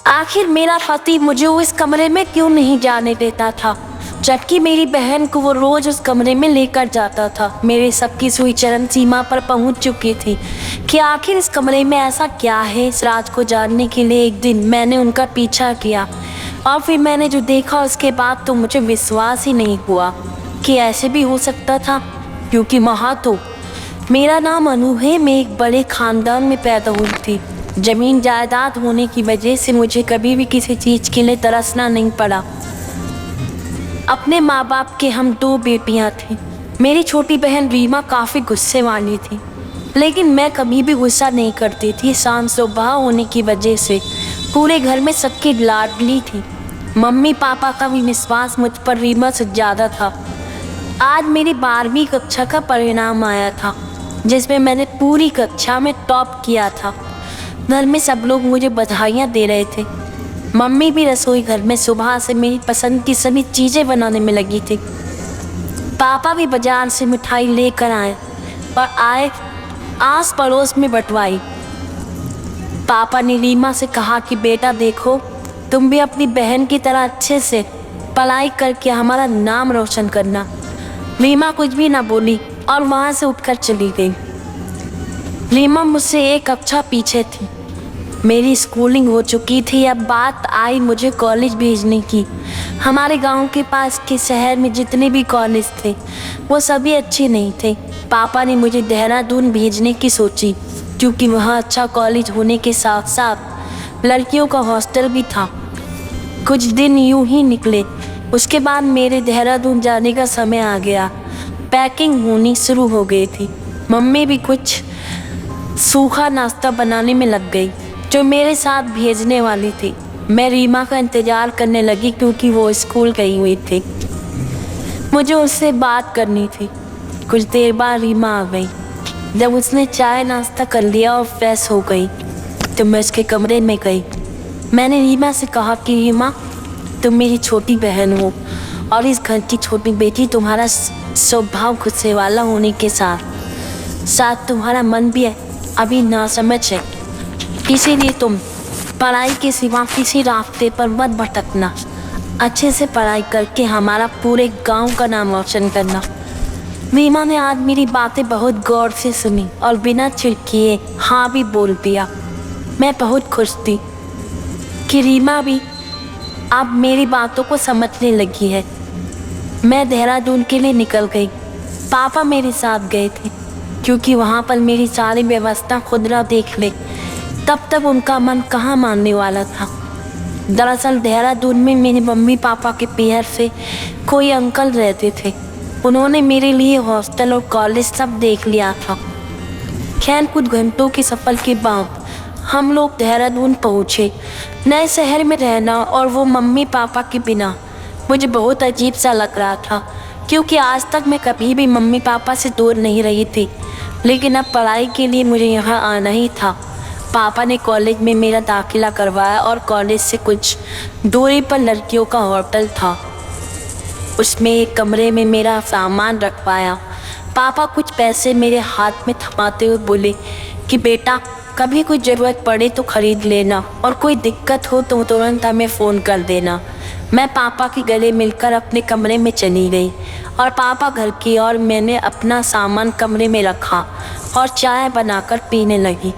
आखिर मेरा पति मुझे उस कमरे में क्यों नहीं जाने देता था, जबकि मेरी बहन को वो रोज उस कमरे में लेकर जाता था। मेरे सबकी सुई चरम सीमा पर पहुंच चुकी थी कि आखिर इस कमरे में ऐसा क्या है। इस राज को जानने के लिए एक दिन मैंने उनका पीछा किया और फिर मैंने जो देखा उसके बाद तो मुझे विश्वास ही नहीं हुआ कि ऐसे भी हो सकता था। क्योंकि वहाँ तो मेरा नाम अनु है, मैं एक बड़े खानदान में पैदा हुई थी। जमीन जायदाद होने की वजह से मुझे कभी भी किसी चीज़ के लिए तरसना नहीं पड़ा। अपने माँ बाप के हम 2 बेटियाँ थीं। मेरी छोटी बहन रीमा काफ़ी गुस्से वाली थी, लेकिन मैं कभी भी गुस्सा नहीं करती थी। शांत स्वभाव होने की वजह से पूरे घर में सबकी लाडली थी। मम्मी पापा का भी विश्वास मुझ पर रीमा से ज़्यादा था। आज मेरी 12वीं कक्षा का परिणाम आया था, जिसमें मैंने पूरी कक्षा में टॉप किया था। घर में सब लोग मुझे बधाइयाँ दे रहे थे। मम्मी भी रसोई घर में सुबह से मेरी पसंद की सभी चीज़ें बनाने में लगी थी। पापा भी बाजार से मिठाई लेकर आए और आस पड़ोस में बंटवाई। पापा ने रीमा से कहा कि बेटा देखो, तुम भी अपनी बहन की तरह अच्छे से पढ़ाई करके हमारा नाम रोशन करना। रीमा कुछ भी ना बोली और वहाँ से उठकर चली गई। रीमा मुझसे 1 कक्षा पीछे थी। मेरी स्कूलिंग हो चुकी थी। अब बात आई मुझे कॉलेज भेजने की। हमारे गांव के पास के शहर में जितने भी कॉलेज थे वो सभी अच्छे नहीं थे। पापा ने मुझे देहरादून भेजने की सोची, क्योंकि वहाँ अच्छा कॉलेज होने के साथ साथ लड़कियों का हॉस्टल भी था। कुछ दिन यूं ही निकले, उसके बाद मेरे देहरादून जाने का समय आ गया। पैकिंग होनी शुरू हो गई थी। मम्मी भी कुछ सूखा नाश्ता बनाने में लग गई जो मेरे साथ भेजने वाली थी। मैं रीमा का इंतज़ार करने लगी क्योंकि वो स्कूल गई हुई थी। मुझे उससे बात करनी थी। कुछ देर बाद रीमा आ गई। जब उसने चाय नाश्ता कर लिया और फ्रेश हो गई तो मैं उसके कमरे में गई। मैंने रीमा से कहा कि रीमा, तुम मेरी छोटी बहन हो और इस घर की छोटी बेटी। तुम्हारा स्वभाव गुस्से वाला होने के साथ साथ तुम्हारा मन भी अभी नासमझ है, इसीलिए तुम पढ़ाई के सिवा किसी रास्ते पर मत भटकना। अच्छे से पढ़ाई करके हमारा पूरे गांव का नाम रोशन करना। रीमा ने आज मेरी बातें बहुत गौर से सुनी और बिना चिड़किए हाँ भी बोल दिया। मैं बहुत खुश थी कि रीमा भी अब मेरी बातों को समझने लगी है। मैं देहरादून के लिए निकल गई। पापा मेरे साथ गए थे क्योंकि वहाँ पर मेरी सारी व्यवस्था खुद ना देख ले तब तक उनका मन कहाँ मानने वाला था। दरअसल देहरादून में मेरे मम्मी पापा के पेयर से कोई अंकल रहते थे। उन्होंने मेरे लिए हॉस्टल और कॉलेज सब देख लिया था। खैर कुछ घंटों के सफ़र के बाद हम लोग देहरादून पहुँचे। नए शहर में रहना और वो मम्मी पापा के बिना मुझे बहुत अजीब सा लग रहा था, क्योंकि आज तक मैं कभी भी मम्मी पापा से दूर नहीं रही थी। लेकिन अब पढ़ाई के लिए मुझे यहाँ आना ही था। पापा ने कॉलेज में मेरा दाखिला करवाया और कॉलेज से कुछ दूरी पर लड़कियों का होटल था। उसमें एक कमरे में मेरा सामान रख पाया। पापा कुछ पैसे मेरे हाथ में थमाते हुए बोले कि बेटा, कभी कोई ज़रूरत पड़े तो ख़रीद लेना और कोई दिक्कत हो तो तुरंत हमें फ़ोन कर देना। मैं पापा के गले मिलकर अपने कमरे में चली गई और पापा घर की और मैंने अपना सामान कमरे में रखा और चाय बनाकर पीने लगी।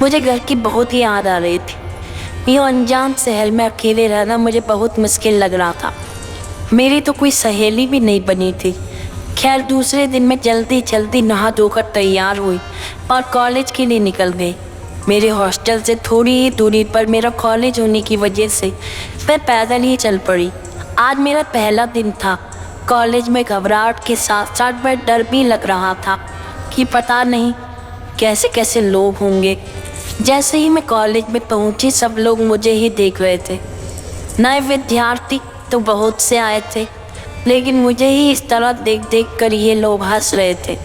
मुझे घर की बहुत ही याद आ रही थी। ये अनजान शहर में अकेले रहना मुझे बहुत मुश्किल लग रहा था। मेरी तो कोई सहेली भी नहीं बनी थी। खैर दूसरे दिन मैं जल्दी जल्दी नहा धोकर तैयार हुई और कॉलेज के लिए निकल गई। मेरे हॉस्टल से थोड़ी ही दूरी पर मेरा कॉलेज होने की वजह से मैं पैदल ही चल पड़ी। आज मेरा पहला दिन था। कॉलेज में घबराहट के साथ साथ मैं डर भी लग रहा था कि पता नहीं कैसे कैसे लोग होंगे। जैसे ही मैं कॉलेज में पहुंची सब लोग मुझे ही देख रहे थे। नए विद्यार्थी तो बहुत से आए थे, लेकिन मुझे ही इस तरह देख देख कर ये लोग हंस रहे थे।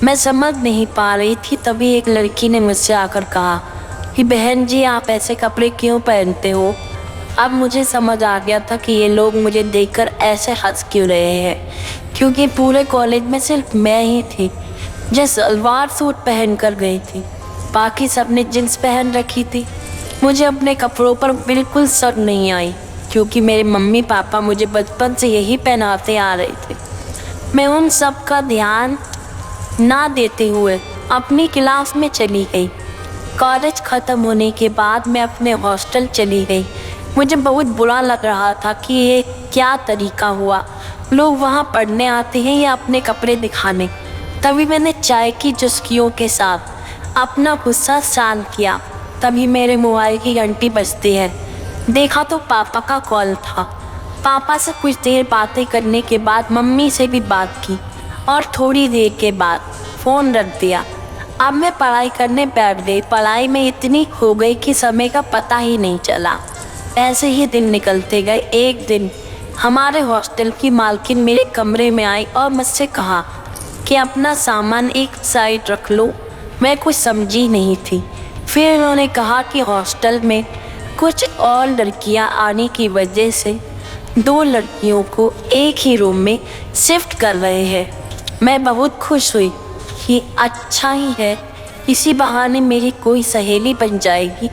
मैं समझ नहीं पा रही थी। तभी एक लड़की ने मुझसे आकर कहा कि बहन जी, आप ऐसे कपड़े क्यों पहनते हो। अब मुझे समझ आ गया था कि ये लोग मुझे देखकर ऐसे हंस क्यों रहे हैं, क्योंकि पूरे कॉलेज में सिर्फ मैं ही थी जो सलवार सूट पहन कर गई थी। बाकी सब ने जींस पहन रखी थी। मुझे अपने कपड़ों पर बिल्कुल शर्म नहीं आई, क्योंकि मेरे मम्मी पापा मुझे बचपन से यही पहनाते आ रहे थे। मैं उन सब का ध्यान ना देते हुए अपनी क्लास में चली गई। कॉलेज ख़त्म होने के बाद मैं अपने हॉस्टल चली गई। मुझे बहुत बुरा लग रहा था कि ये क्या तरीका हुआ, लोग वहाँ पढ़ने आते हैं या अपने कपड़े दिखाने। तभी मैंने चाय की चुस्कियों के साथ अपना गुस्सा शांत किया। तभी मेरे मोबाइल की घंटी बजती है। देखा तो पापा का कॉल था। पापा से कुछ देर बातें करने के बाद मम्मी से भी बात की और थोड़ी देर के बाद फ़ोन रख दिया। अब मैं पढ़ाई करने बैठ गई। पढ़ाई में इतनी खो गई कि समय का पता ही नहीं चला। ऐसे ही दिन निकलते गए। एक दिन हमारे हॉस्टल की मालकिन मेरे कमरे में आई और मुझसे कहा कि अपना सामान एक साइड रख लो। मैं कुछ समझी नहीं थी। फिर उन्होंने कहा कि हॉस्टल में कुछ और लड़कियां आने की वजह से 2 लड़कियों को एक ही रूम में शिफ्ट कर रहे हैं। मैं बहुत खुश हुई कि अच्छा ही है, इसी बहाने मेरी कोई सहेली बन जाएगी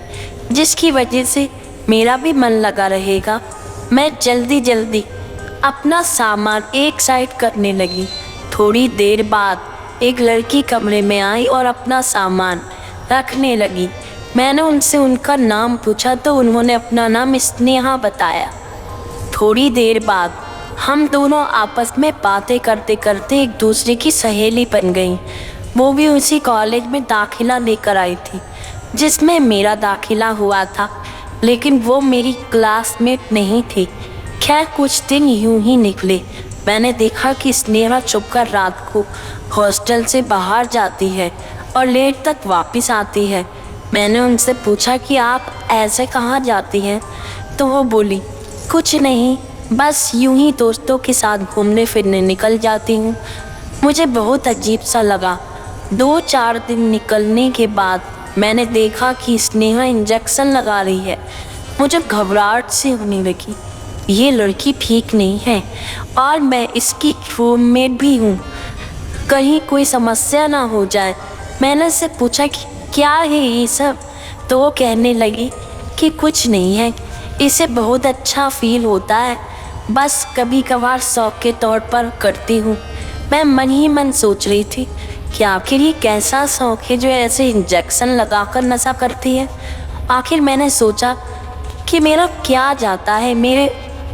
जिसकी वजह से मेरा भी मन लगा रहेगा। मैं जल्दी जल्दी अपना सामान एक साइड करने लगी। थोड़ी देर बाद एक लड़की कमरे में आई और अपना सामान रखने लगी। मैंने उनसे उनका नाम पूछा तो उन्होंने अपना नाम स्नेहा बताया। थोड़ी देर बाद हम दोनों आपस में बातें करते करते एक दूसरे की सहेली बन गई। वो भी उसी कॉलेज में दाखिला लेकर आई थी जिसमें मेरा दाखिला हुआ था, लेकिन वो मेरी क्लासमेट नहीं थी। खैर कुछ दिन यूं ही निकले। मैंने देखा कि स्नेहा छुपकर रात को हॉस्टल से बाहर जाती है और लेट तक वापस आती है। मैंने उनसे पूछा कि आप ऐसे कहाँ जाती हैं, तो वो बोली कुछ नहीं, बस यूं ही दोस्तों के साथ घूमने फिरने निकल जाती हूँ। मुझे बहुत अजीब सा लगा। 2-4 दिन निकलने के बाद मैंने देखा कि स्नेहा इंजेक्शन लगा रही है। मुझे घबराहट सी होने लगी। ये लड़की ठीक नहीं है और मैं इसकी रूममेट भी हूँ, कहीं कोई समस्या ना हो जाए। मैंने उससे पूछा कि क्या है ये सब, तो वो कहने लगी कि कुछ नहीं है, इसे बहुत अच्छा फील होता है, बस कभी कभार शौक के तौर पर करती हूँ। मैं मन ही मन सोच रही थी कि आखिर ये कैसा शौक है जो ऐसे इंजेक्शन लगाकर नशा करती है। आखिर मैंने सोचा कि मेरा क्या जाता है,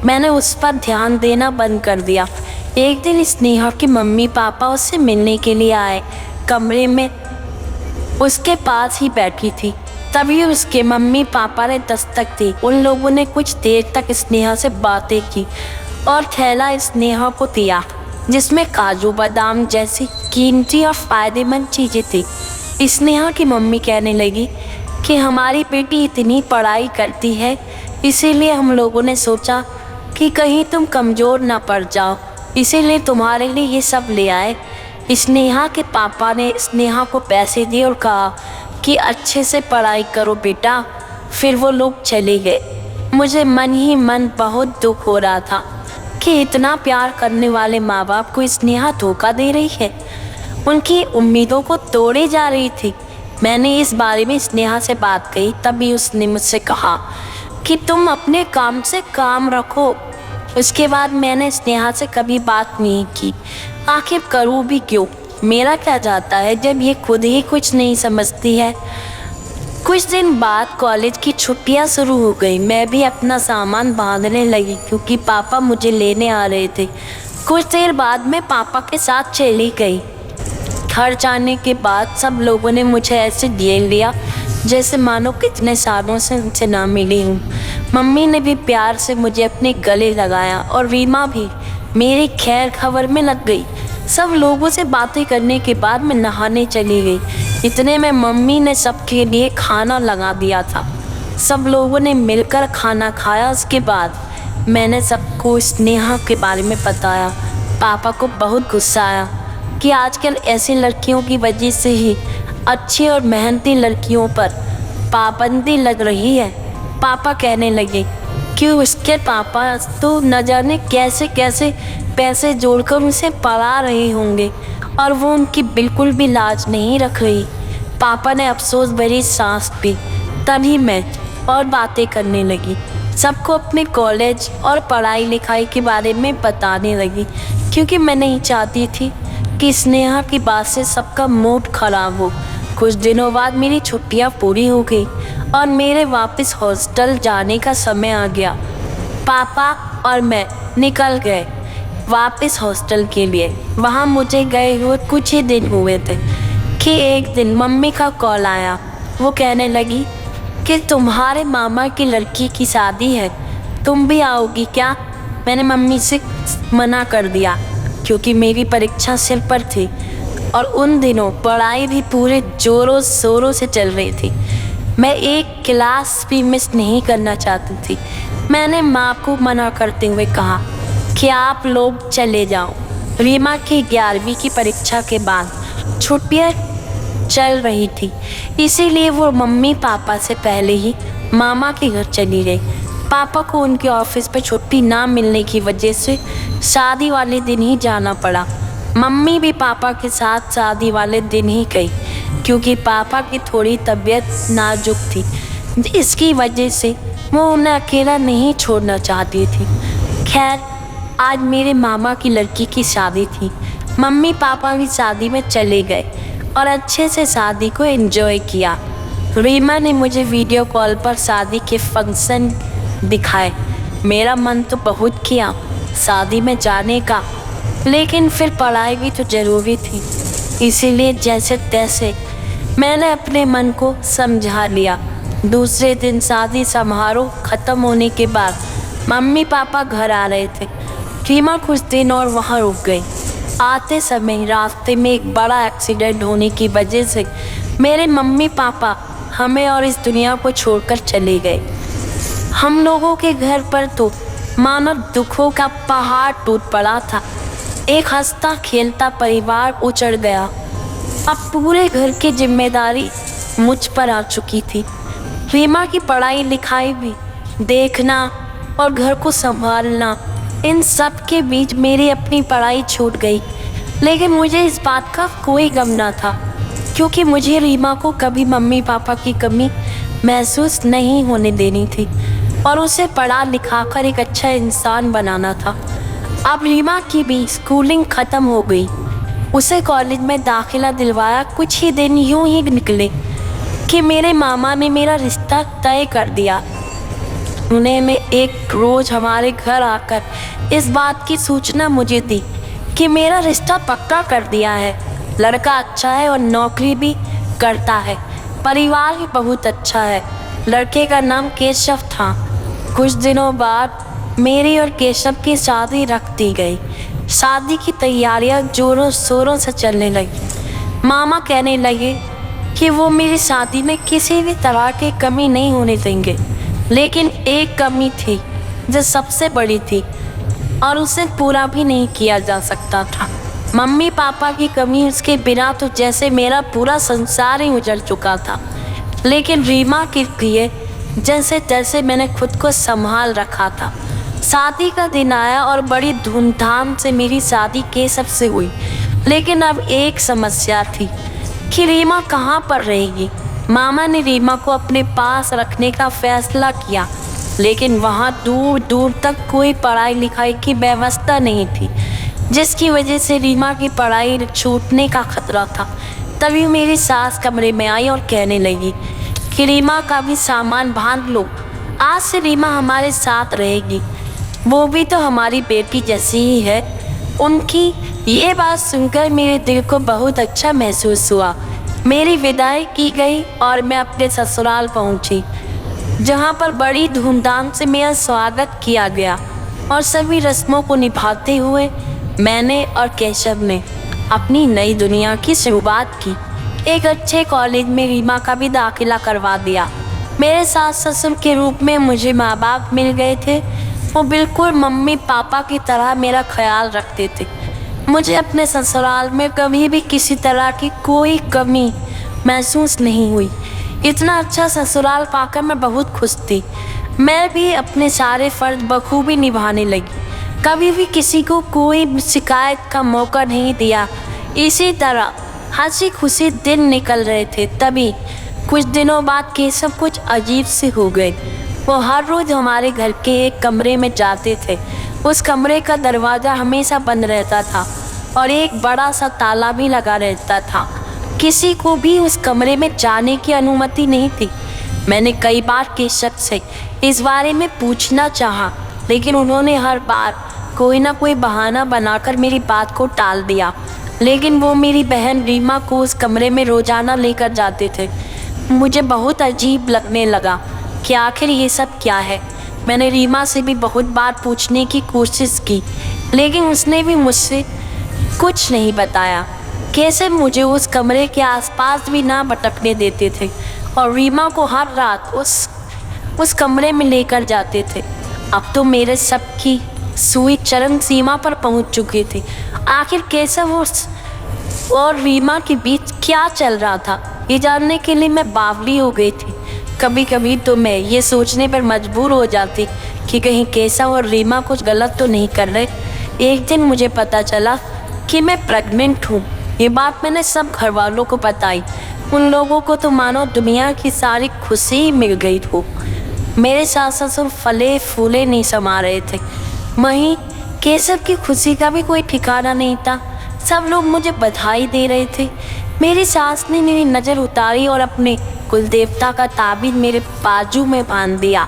मैंने उस पर ध्यान देना बंद कर दिया। एक दिन स्नेहा के मम्मी पापा उससे मिलने के लिए आए। कमरे में उसके पास ही बैठी थी। तभी उसके मम्मी पापा ने दस्तक दी। उन लोगों ने कुछ देर तक स्नेहा से बातें की और थैला स्नेहा को दिया जिसमें काजू बादाम जैसी कीमती और फ़ायदेमंद चीज़ें थी। स्नेहा की मम्मी कहने लगी कि हमारी बेटी इतनी पढ़ाई करती है, इसीलिए हम लोगों ने सोचा कि कहीं तुम कमज़ोर ना पड़ जाओ, इसीलिए तुम्हारे लिए ये सब ले आए। स्नेहा के पापा ने स्नेहा को पैसे दिए और कहा कि अच्छे से पढ़ाई करो बेटा। फिर वो लोग चले गए। मुझे मन ही मन बहुत दुख हो रहा था कि इतना प्यार करने वाले माँ बाप को स्नेहा धोखा दे रही है, उनकी उम्मीदों को तोड़े जा रही थी। मैंने इस बारे में स्नेहा से बात कही। तभी उसने मुझसे कहा कि तुम अपने काम से काम रखो। उसके बाद मैंने स्नेहा से कभी बात नहीं की। आखिर करूँ भी क्यों, मेरा क्या जाता है जब ये खुद ही कुछ नहीं समझती है। कुछ दिन बाद कॉलेज की छुट्टियां शुरू हो गई। मैं भी अपना सामान बांधने लगी क्योंकि पापा मुझे लेने आ रहे थे। कुछ देर बाद मैं पापा के साथ चली गई। घर जाने के बाद सब लोगों ने मुझे ऐसे देख लिया जैसे मानो कितने सालों से उनसे ना मिली हूँ। मम्मी ने भी प्यार से मुझे अपने गले लगाया और रीमा भी मेरी खैर खबर में लग गई। सब लोगों से बातें करने के बाद मैं नहाने चली गई। इतने में मम्मी ने सबके लिए खाना लगा दिया था। सब लोगों ने मिलकर खाना खाया। उसके बाद मैंने सबको स्नेहा के बारे में बताया। पापा को बहुत गुस्सा आया कि आजकल ऐसी लड़कियों की वजह से ही अच्छी और मेहनती लड़कियों पर पाबंदी लग रही है। पापा कहने लगे कि उसके पापा तो न जाने कैसे कैसे पैसे जोड़कर उसे पढ़ा रहे होंगे और वो उनकी बिल्कुल भी लाज नहीं रख रही। पापा ने अफसोस भरी सांस ली। तभी मैं और बातें करने लगी। सबको अपने कॉलेज और पढ़ाई लिखाई के बारे में बताने लगी, क्योंकि मैं नहीं चाहती थी कि स्नेहा की बात से सबका मूड खराब हो। कुछ दिनों बाद मेरी छुट्टियां पूरी हो गई और मेरे वापस हॉस्टल जाने का समय आ गया। पापा और मैं निकल गए वापस हॉस्टल के लिए। वहाँ मुझे गए हुए कुछ ही दिन हुए थे कि एक दिन मम्मी का कॉल आया। वो कहने लगी कि तुम्हारे मामा की लड़की की शादी है, तुम भी आओगी क्या? मैंने मम्मी से मना कर दिया क्योंकि मेरी परीक्षा सिर पर थी और उन दिनों पढ़ाई भी पूरे जोरों शोरों से चल रही थी। मैं एक क्लास भी मिस नहीं करना चाहती थी। मैंने माँ को मना करते हुए कहा कि आप लोग चले जाओ। रीमा की 11वीं की परीक्षा के बाद छुट्टियाँ चल रही थी, इसीलिए वो मम्मी पापा से पहले ही मामा के घर चली गई। पापा को उनके ऑफिस पर छुट्टी ना मिलने की वजह से शादी वाले दिन ही जाना पड़ा। मम्मी भी पापा के साथ शादी वाले दिन ही गई, क्योंकि पापा की थोड़ी तबीयत नाजुक थी। इसकी वजह से वो उन्हें अकेला नहीं छोड़ना चाहती थी। खैर, आज मेरे मामा की लड़की की शादी थी। मम्मी पापा भी शादी में चले गए और अच्छे से शादी को एंजॉय किया। रीमा ने मुझे वीडियो कॉल पर शादी के फंक्शन दिखाए। मेरा मन तो बहुत किया शादी में जाने का, लेकिन फिर पढ़ाई भी तो ज़रूरी थी, इसीलिए जैसे तैसे मैंने अपने मन को समझा लिया। दूसरे दिन शादी समारोह ख़त्म होने के बाद मम्मी पापा घर आ रहे थे। रीमा कुछ दिन और वहाँ रुक गई। आते समय रास्ते में एक बड़ा एक्सीडेंट होने की वजह से मेरे मम्मी पापा हमें और इस दुनिया को छोड़कर चले गए। हम लोगों के घर पर तो मानो दुखों का पहाड़ टूट पड़ा था। एक हंसता खेलता परिवार उजड़ गया। अब पूरे घर की जिम्मेदारी मुझ पर आ चुकी थी। रीमा की पढ़ाई लिखाई भी देखना और घर को संभालना, इन सब के बीच मेरी अपनी पढ़ाई छूट गई। लेकिन मुझे इस बात का कोई गम ना था, क्योंकि मुझे रीमा को कभी मम्मी पापा की कमी महसूस नहीं होने देनी थी और उसे पढ़ा लिखा कर एक अच्छा इंसान बनाना था। अब रीमा की भी स्कूलिंग ख़त्म हो गई। उसे कॉलेज में दाखिला दिलवाया। कुछ ही दिन यूं ही निकले कि मेरे मामा ने मेरा रिश्ता तय कर दिया। उन्होंने एक रोज़ हमारे घर आकर इस बात की सूचना मुझे दी कि मेरा रिश्ता पक्का कर दिया है। लड़का अच्छा है और नौकरी भी करता है। परिवार भी बहुत अच्छा है। लड़के का नाम केशव था। कुछ दिनों बाद मेरी और केशव की शादी रख दी गई। शादी की तैयारियां जोरों शोरों से चलने लगी। मामा कहने लगे कि वो मेरी शादी में किसी भी तरह की कमी नहीं होने देंगे। लेकिन एक कमी थी जो सबसे बड़ी थी और उसे पूरा भी नहीं किया जा सकता था। मम्मी पापा की कमी, उसके बिना तो जैसे मेरा पूरा संसार ही उजड़ चुका था। लेकिन रीमा के लिए जैसे तैसे मैंने खुद को संभाल रखा था। शादी का दिन आया और बड़ी धूमधाम से मेरी शादी केशव से हुई। लेकिन अब एक समस्या थी कि रीमा कहाँ पर रहेगी। मामा ने रीमा को अपने पास रखने का फैसला किया, लेकिन वहाँ दूर दूर तक कोई पढ़ाई लिखाई की व्यवस्था नहीं थी, जिसकी वजह से रीमा की पढ़ाई छूटने का खतरा था। तभी मेरी सास कमरे में आई और कहने लगी कि रीमा का भी सामान बांध लो, आज से रीमा हमारे साथ रहेगी, वो भी तो हमारी बेटी जैसी ही है। उनकी ये बात सुनकर मेरे दिल को बहुत अच्छा महसूस हुआ। मेरी विदाई की गई और मैं अपने ससुराल पहुंची, जहां पर बड़ी धूमधाम से मेरा स्वागत किया गया और सभी रस्मों को निभाते हुए मैंने और केशव ने अपनी नई दुनिया की शुरुआत की। एक अच्छे कॉलेज में रीमा का भी दाखिला करवा दिया। मेरे सास ससुर के रूप में मुझे माँ बाप मिल गए थे। वो बिल्कुल मम्मी पापा की तरह मेरा ख्याल रखते थे। मुझे अपने ससुराल में कभी भी किसी तरह की कोई कमी महसूस नहीं हुई। इतना अच्छा ससुराल पाकर मैं बहुत खुश थी। मैं भी अपने सारे फ़र्ज बखूबी निभाने लगी। कभी भी किसी को कोई शिकायत का मौका नहीं दिया। इसी तरह हंसी खुशी दिन निकल रहे थे। तभी कुछ दिनों बाद केशव कुछ अजीब से हो गए। वो हर रोज हमारे घर के एक कमरे में जाते थे। उस कमरे का दरवाज़ा हमेशा बंद रहता था और एक बड़ा सा ताला भी लगा रहता था। किसी को भी उस कमरे में जाने की अनुमति नहीं थी। मैंने कई बार केशव से इस बारे में पूछना चाहा, लेकिन उन्होंने हर बार कोई ना कोई बहाना बनाकर मेरी बात को टाल दिया। लेकिन वो मेरी बहन रीमा को उस कमरे में रोज़ाना लेकर जाते थे। मुझे बहुत अजीब लगने लगा कि आखिर ये सब क्या है। मैंने रीमा से भी बहुत बार पूछने की कोशिश की, लेकिन उसने भी मुझसे कुछ नहीं बताया। कैसे मुझे उस कमरे के आसपास भी ना भटकने देते थे और रीमा को हर रात उस कमरे में लेकर जाते थे। अब तो मेरे शक की सुई चरम सीमा पर पहुंच चुकी थी। आखिर केशव और रीमा के बीच क्या चल रहा था, ये जानने के लिए मैं बावली हो गई थी। कभी कभी तो मैं ये सोचने पर मजबूर हो जाती कि कहीं केशव और रीमा कुछ गलत तो नहीं कर रहे। एक दिन मुझे पता चला कि मैं प्रेग्नेंट हूँ। ये बात मैंने सब घर वालों को बताई। उन लोगों को तो मानो दुनिया की सारी खुशी मिल गई हो। मेरे सास ससुर फले फूले नहीं समा रहे थे। वहीं केशव की खुशी का भी कोई ठिकाना नहीं था। सब लोग मुझे बधाई दे रहे थे। मेरी सास ने मेरी नज़र उतारी और अपने कुल देवता का ताबीज मेरे बाजू में बांध दिया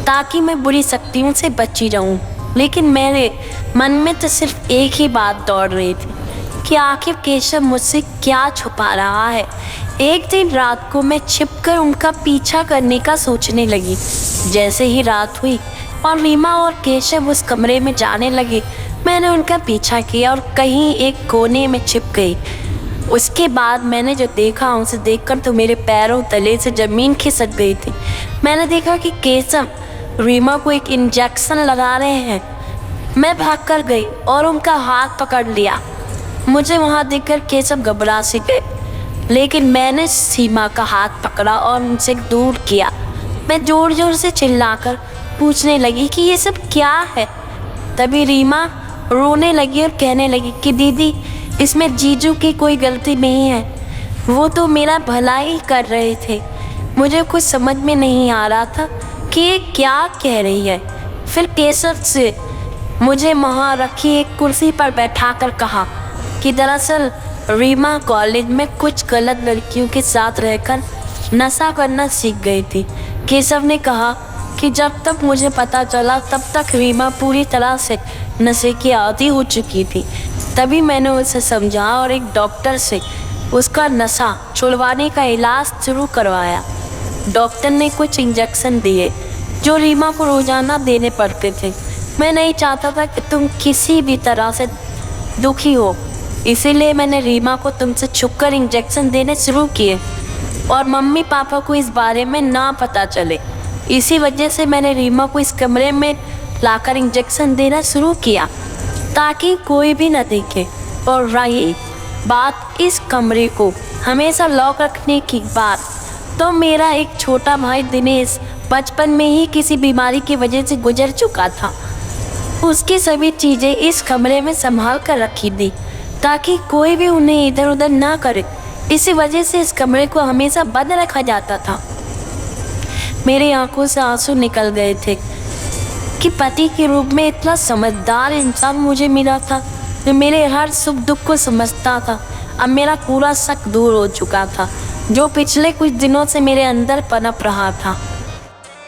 ताकि मैं बुरी शक्तियों से बची रहूं। लेकिन मेरे मन में तो सिर्फ एक ही बात दौड़ रही थी कि आखिर केशव मुझसे क्या छुपा रहा है। एक दिन रात को मैं छिपकर उनका पीछा करने का सोचने लगी। जैसे ही रात हुई और रीमा और केशव उस कमरे में जाने लगे, मैंने उनका पीछा किया और कहीं एक कोने में छिप गई। उसके बाद मैंने जो देखा उसे देखकर तो मेरे पैरों तले से ज़मीन खिसक गई थी। मैंने देखा कि केशव रीमा को एक इंजेक्शन लगा रहे हैं। मैं भागकर गई और उनका हाथ पकड़ लिया। मुझे वहाँ देखकर केशव घबरा से गए, लेकिन मैंने सीमा का हाथ पकड़ा और उनसे दूर किया। मैं ज़ोर ज़ोर से चिल्लाकर पूछने लगी कि ये सब क्या है। तभी रीमा रोने लगी और कहने लगी कि दीदी, इसमें जीजू की कोई गलती नहीं है, वो तो मेरा भला ही कर रहे थे। मुझे कुछ समझ में नहीं आ रहा था कि ये क्या कह रही है। फिर केशव से मुझे वहाँ रखी एक कुर्सी पर बैठाकर कहा कि दरअसल रीमा कॉलेज में कुछ गलत लड़कियों के साथ रहकर नशा करना सीख गई थी। केशव ने कहा कि जब तक मुझे पता चला तब तक रीमा पूरी तरह से नशे की आदी हो चुकी थी। तभी मैंने उसे समझा और एक डॉक्टर से उसका नशा छुड़वाने का इलाज शुरू करवाया। डॉक्टर ने कुछ इंजेक्शन दिए जो रीमा को रोज़ाना देने पड़ते थे। मैं नहीं चाहता था कि तुम किसी भी तरह से दुखी हो, इसीलिए मैंने रीमा को तुमसे छुपकर इंजेक्शन देने शुरू किए और मम्मी पापा को इस बारे में ना पता चले। इसी वजह से मैंने रीमा को इस कमरे में लाकर इंजेक्शन देना शुरू किया ताकि कोई भी न देखे। और रही बात इस कमरे को हमेशा लॉक रखने की बात, तो मेरा एक छोटा भाई दिनेश बचपन में ही किसी बीमारी की वजह से गुजर चुका था। उसकी सभी चीज़ें इस कमरे में संभाल कर रखी थी ताकि कोई भी उन्हें इधर उधर ना करे। इसी वजह से इस कमरे को हमेशा बंद रखा जाता था। मेरी आंखों से आंसू निकल गए थे कि पति के रूप में इतना समझदार इंसान मुझे मिला था जो मेरे हर सुख दुख को समझता था। अब मेरा पूरा शक दूर हो चुका था जो पिछले कुछ दिनों से मेरे अंदर पनप रहा था।